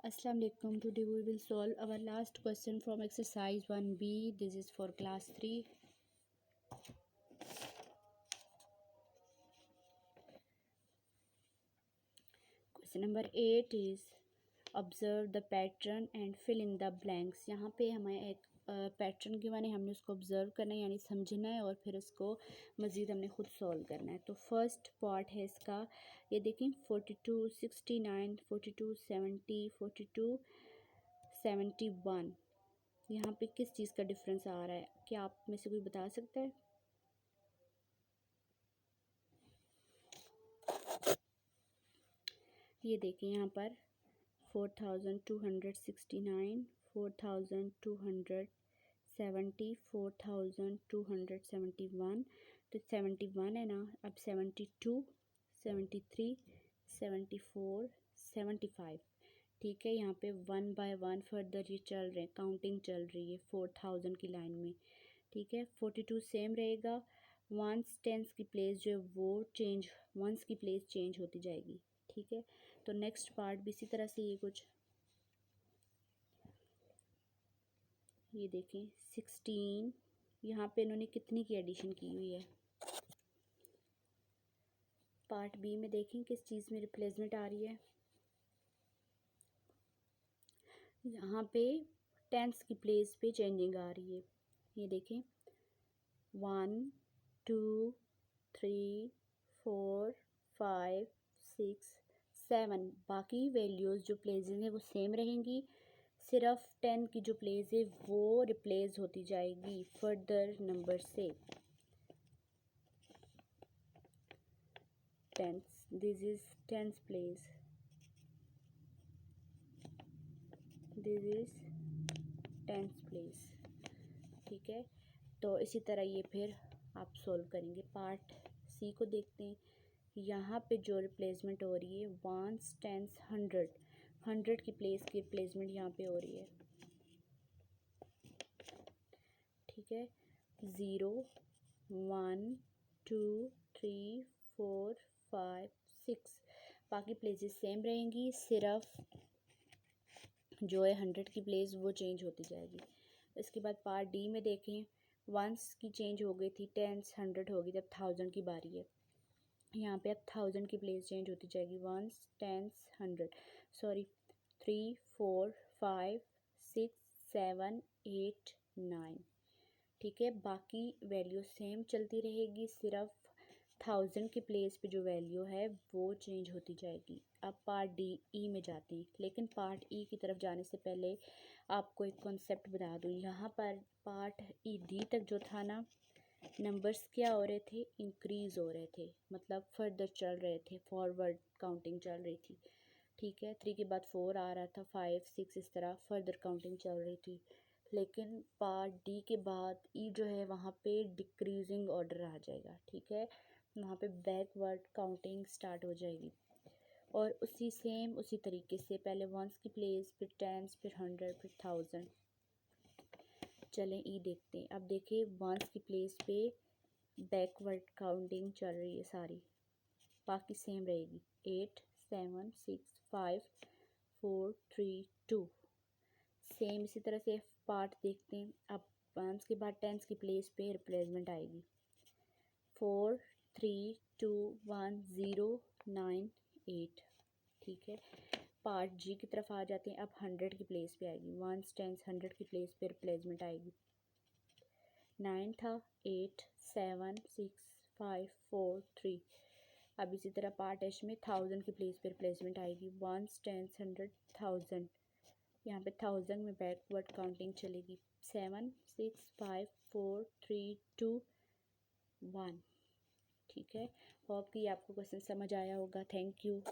Assalamu alaikum. Today we will solve our last question from exercise 1b. This is for class 3. Question number 8 is observe the pattern and fill in the blanks. यहाँ पे हमें एक pattern के माने हमने उसको observe करना है यानी समझना है और फिर उसको मज़ीद हमने ख़ुद सॉल्व करना है। तो फर्स्ट पार्ट है इसका, ये देखें 42, 69, 42, 70, 42, 71। यहाँ पे किस चीज़ का डिफरेंस आ रहा है, क्या आप में से कोई बता सकता है? ये देखिए यहाँ पर 4269, 4270, 4271। तो 71 है ना, अब 72, 73, 74, 75। ठीक है, यहाँ पे 1 बाय 1 फर्दर ये चल रहे हैं, काउंटिंग चल रही है 4000 की लाइन में। ठीक है, 42 सेम रहेगा, वंस टेंस की प्लेस जो है वो चेंज, वंस की प्लेस चेंज होती जाएगी। ठीक है, तो नेक्स्ट पार्ट भी इसी तरह से ये कुछ, ये देखें 16, यहाँ पे इन्होंने कितनी की एडिशन की हुई है। पार्ट बी में देखें किस चीज़ में रिप्लेसमेंट आ रही है। यहाँ पे टेंस की प्लेस पे चेंजिंग आ रही है। ये देखें 1 2 3 4 5 6 7, बाकी वैल्यूज़ जो प्लेसेस हैं वो सेम रहेंगी, सिर्फ 10 की जो प्लेस है वो रिप्लेस होती जाएगी फर्दर नंबर से। Tens, this is tens place, this is tens place. ठीक है, तो इसी तरह ये फिर आप सोल्व करेंगे। पार्ट सी को देखते हैं। यहाँ पे जो रिप्लेसमेंट हो रही है वंस टेंस 100 की प्लेस की रिप्लेसमेंट यहाँ पे हो रही है। ठीक है, 0 1 2 3 4 5 6, बाकी प्लेसेस सेम रहेंगी, सिर्फ जो है 100 की प्लेस वो चेंज होती जाएगी। इसके बाद पार्ट डी में देखें, वंस की चेंज हो गई थी, टेंस 100 होगी, तब 1000 की बारी है। यहाँ पे अब 1000 की प्लेस चेंज होती जाएगी, वंस टेंस 100, सॉरी 3 4 5 6 7 8 9। ठीक है, बाकी वैल्यू सेम चलती रहेगी, सिर्फ 1000 की प्लेस पे जो वैल्यू है वो चेंज होती जाएगी। अब पार्ट डी ई में जाते हैं, लेकिन पार्ट ई की तरफ जाने से पहले आपको एक कॉन्सेप्ट बता दूँ। यहाँ पर पार्ट ई डी तक जो था ना, नंबर्स क्या हो रहे थे, इंक्रीज़ हो रहे थे, मतलब फर्दर चल रहे थे, फॉरवर्ड काउंटिंग चल रही थी। ठीक है, 3 के बाद 4 आ रहा था, 5 6 इस तरह फर्दर काउंटिंग चल रही थी। लेकिन पार्ट डी के बाद ई जो है वहाँ पे डिक्रीजिंग ऑर्डर आ जाएगा। ठीक है, वहाँ पे बैकवर्ड काउंटिंग स्टार्ट हो जाएगी और उसी तरीके से पहले वंस की प्लेस, फिर टेंस, फिर 100, फिर 1000। चलें ई देखते हैं। अब देखिए वंस की प्लेस पे बैकवर्ड काउंटिंग चल रही है सारी, बाकी सेम रहेगी 8 7 6 5 4 3 2, सेम इसी तरह से पार्ट देखते हैं। अब वंस के बाद टेंस की प्लेस पे रिप्लेसमेंट आएगी 4 3 2 1 0 9 8। ठीक है, पार्ट जी की तरफ आ जाते हैं। अब 100 की प्लेस पे आएगी, वंस टेंस 100 की प्लेस पे रिप्लेसमेंट आएगी, 9 था, 8 7 6 5 4 3। अब इसी तरह पार्ट एच में 1000 की प्लेस पे रिप्लेसमेंट आएगी, वंस टेंस 100 1000, यहाँ पे 1000 में बैकवर्ड काउंटिंग चलेगी, 7 6 5 4 3 2 1। ठीक है, होप कि आपको क्वेश्चन समझ आया होगा। Thank you.